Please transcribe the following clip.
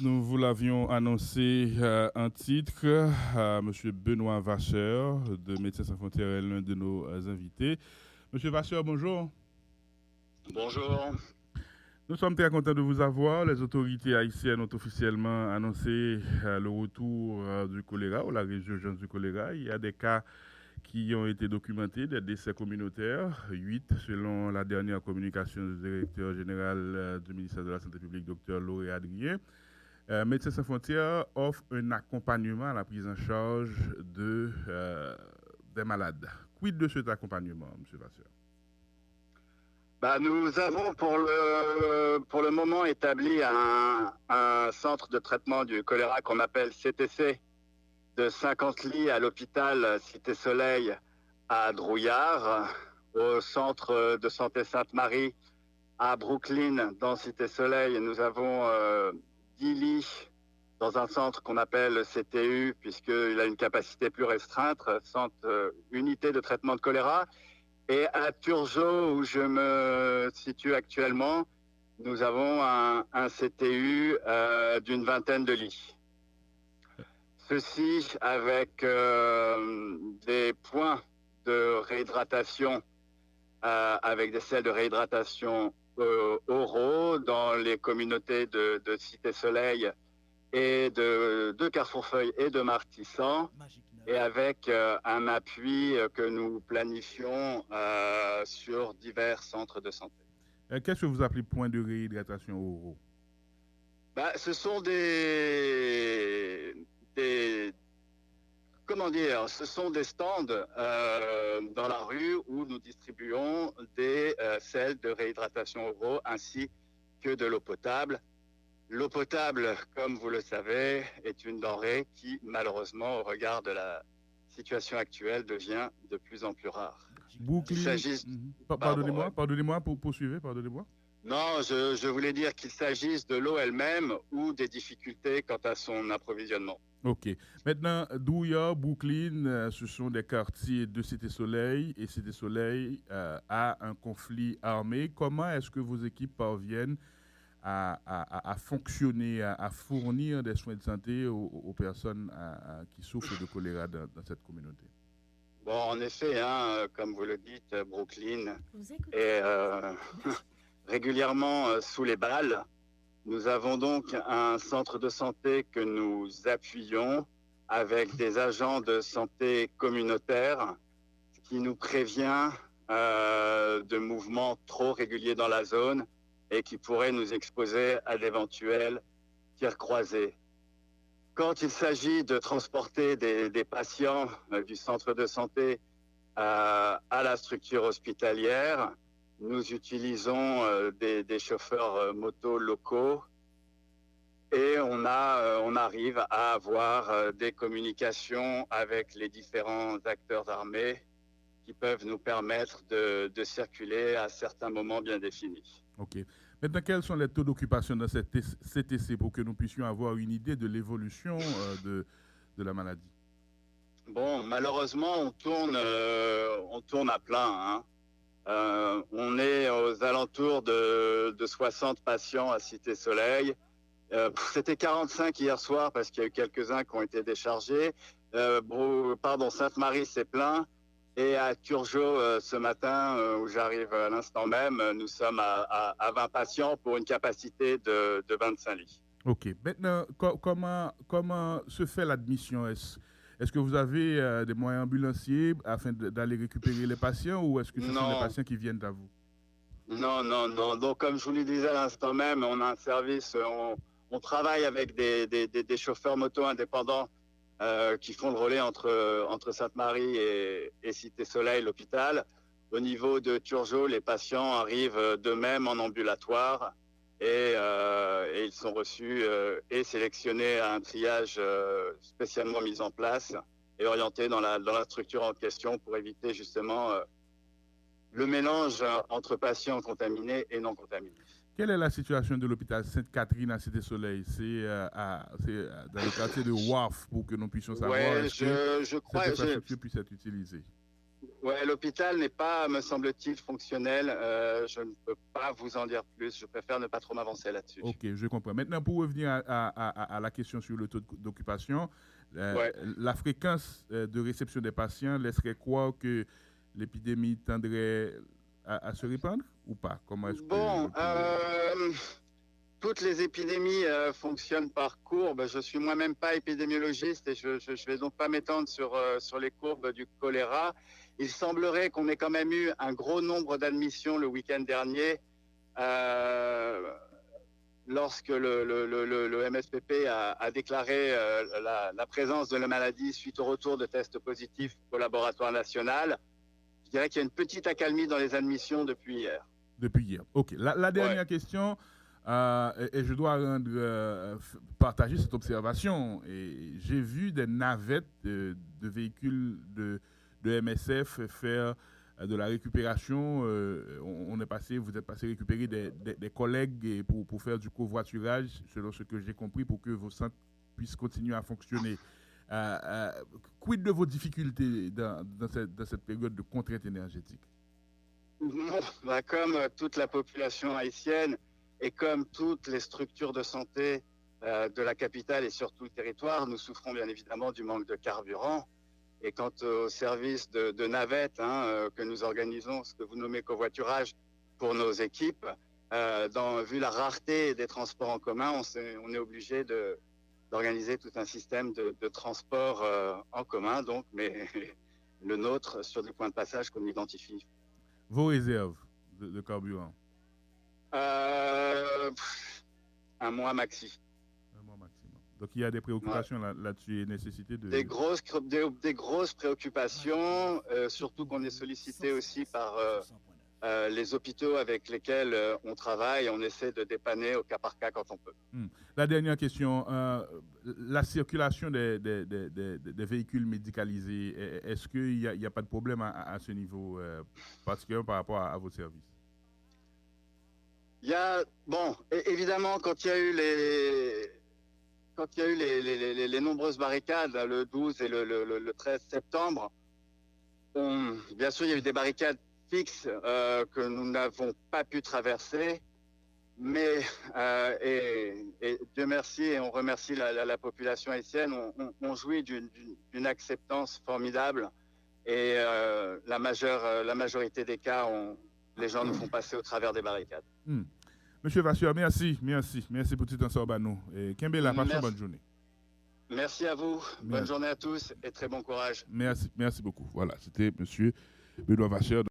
Nous vous l'avions annoncé en titre. Monsieur Benoît Vacher de Médecins sans frontières est l'un de nos invités. Monsieur Vacher, bonjour. Bonjour. Nous sommes très contents de vous avoir. Les autorités haïtiennes ont officiellement annoncé le retour du choléra ou la résurgence du choléra. Il y a des cas qui ont été documentés, des décès communautaires, 8 selon la dernière communication du directeur général du ministère de la Santé publique, Dr Lauré Adrien. Médecins sans frontières offre un accompagnement à la prise en charge des malades. Quid de cet accompagnement, M. Vasseur? Nous avons pour le moment établi un centre de traitement du choléra qu'on appelle CTC de 50 lits à l'hôpital Cité Soleil à Drouillard, au centre de santé Sainte-Marie à Brooklyn dans Cité Soleil. Nous avons 10 lits dans un centre qu'on appelle CTU puisqu'il a une capacité plus restreinte, centre unité de traitement de choléra. Et à Turgeot, où je me situe actuellement, nous avons un CTU d'une vingtaine de lits. Ceci avec des points de réhydratation, avec des selles de réhydratation oraux dans les communautés de Cité Soleil et de Carrefour-Feuille et de Martissant, et avec un appui que nous planifions sur divers centres de santé. Qu'est-ce que vous appelez point de réhydratation oraux? Ce sont ce sont des stands dans la rue où nous distribuons des sels de réhydratation oraux ainsi que de l'eau potable. L'eau potable, comme vous le savez, est une denrée qui, malheureusement, au regard de la situation actuelle, devient de plus en plus rare. Brooklyn. Pardonnez-moi, pour poursuivre, pardonnez-moi. Non, je voulais dire qu'il s'agisse de l'eau elle-même ou des difficultés quant à son approvisionnement. Ok. Maintenant, Douya, Brooklyn, ce sont des quartiers de Cité Soleil et Cité Soleil a un conflit armé. Comment est-ce que vos équipes parviennent à fonctionner, à fournir des soins de santé aux personnes qui souffrent de choléra dans cette communauté? Bon, en effet, comme vous le dites, Brooklyn est régulièrement sous les balles. Nous avons donc un centre de santé que nous appuyons avec des agents de santé communautaires, ce qui nous prévient de mouvements trop réguliers dans la zone et qui pourraient nous exposer à d'éventuels tirs croisés. Quand il s'agit de transporter des patients du centre de santé à la structure hospitalière, nous utilisons des chauffeurs moto locaux et on arrive à avoir des communications avec les différents acteurs armés qui peuvent nous permettre de circuler à certains moments bien définis. Ok. Maintenant, quels sont les taux d'occupation dans cette CTC pour que nous puissions avoir une idée de l'évolution de la maladie? Bon, malheureusement, on tourne à plein. On est aux alentours de 60 patients à Cité Soleil. C'était 45 hier soir parce qu'il y a eu quelques-uns qui ont été déchargés. Sainte-Marie, c'est plein. Et à Turgeot, ce matin, où j'arrive à l'instant même, nous sommes à 20 patients pour une capacité de 25 lits. Ok. Maintenant, comment se fait l'admission? Est-ce que vous avez des moyens ambulanciers afin d'aller récupérer les patients ou est-ce que ce sont les patients qui viennent à vous? Non. Donc, comme je vous le disais à l'instant même, on a un service, on travaille avec des chauffeurs moto indépendants qui font le relais entre Sainte-Marie et Cité Soleil, l'hôpital. Au niveau de Turgeot, les patients arrivent d'eux-mêmes en ambulatoire et ils sont reçus et sélectionnés à un triage spécialement mis en place et orientés dans la structure en question pour éviter justement le mélange entre patients contaminés et non contaminés. Quelle est la situation de l'hôpital Sainte-Catherine à Cité-Soleil? C'est dans le quartier de Wharf pour que nous puissions savoir je crois cette infrastructure puisse être utilisée. Ouais, l'hôpital n'est pas, me semble-t-il, fonctionnel. Je ne peux pas vous en dire plus. Je préfère ne pas trop m'avancer là-dessus. Ok, je comprends. Maintenant, pour revenir à la question sur le taux d'occupation, Ouais. la fréquence de réception des patients laisserait croire que l'épidémie tendrait à se répandre ou pas? Comment est-ce Bon, que... toutes les épidémies fonctionnent par courbes. Je suis moi-même pas épidémiologiste et je vais donc pas m'étendre sur les courbes du choléra. Il semblerait qu'on ait quand même eu un gros nombre d'admissions le week-end dernier lorsque le MSPP a déclaré la présence de la maladie suite au retour de tests positifs au laboratoire national. Je dirais qu'il y a une petite accalmie dans les admissions depuis hier. Depuis hier. Ok. La dernière question, et je dois partager cette observation. J'ai vu des navettes de véhicules de MSF faire de la récupération. Vous êtes passé récupérer des collègues pour faire du covoiturage, selon ce que j'ai compris, pour que vos centres puissent continuer à fonctionner. Quid de vos difficultés dans cette période de contrainte énergétique? Bah, comme toute la population haïtienne et comme toutes les structures de santé de la capitale et sur tout le territoire, nous souffrons bien évidemment du manque de carburant. Et quant au service de navettes que nous organisons, ce que vous nommez covoiturage pour nos équipes, vu la rareté des transports en commun, on est obligé d'organiser tout un système de transport en commun, donc, mais le nôtre sur des points de passage qu'on identifie. Vos réserves de carburant? Un mois maxi. Un mois maximum. Donc il y a des préoccupations là-dessus et nécessité de... Des grosses préoccupations, surtout qu'on est sollicité aussi par les hôpitaux avec lesquels on travaille. On essaie de dépanner au cas par cas quand on peut. La dernière question, la circulation des véhicules médicalisés, est-ce qu'il n'y a pas de problème à ce niveau, particulièrement par rapport à vos services? Évidemment, quand il y a eu les nombreuses barricades, le 12 et le 13 septembre, bien sûr, il y a eu des barricades fixes que nous n'avons pas pu traverser. Mais, et Dieu merci, et on remercie la population haïtienne, on jouit d'une acceptance formidable. Et la majorité des cas, les gens nous font passer au travers des barricades. Monsieur Vasseur, merci pour tout ce temps nous. Et Kembela, passez bonne journée. Merci à vous, bonne journée à tous et très bon courage. Merci beaucoup. Voilà, c'était monsieur Benoît Vasseur.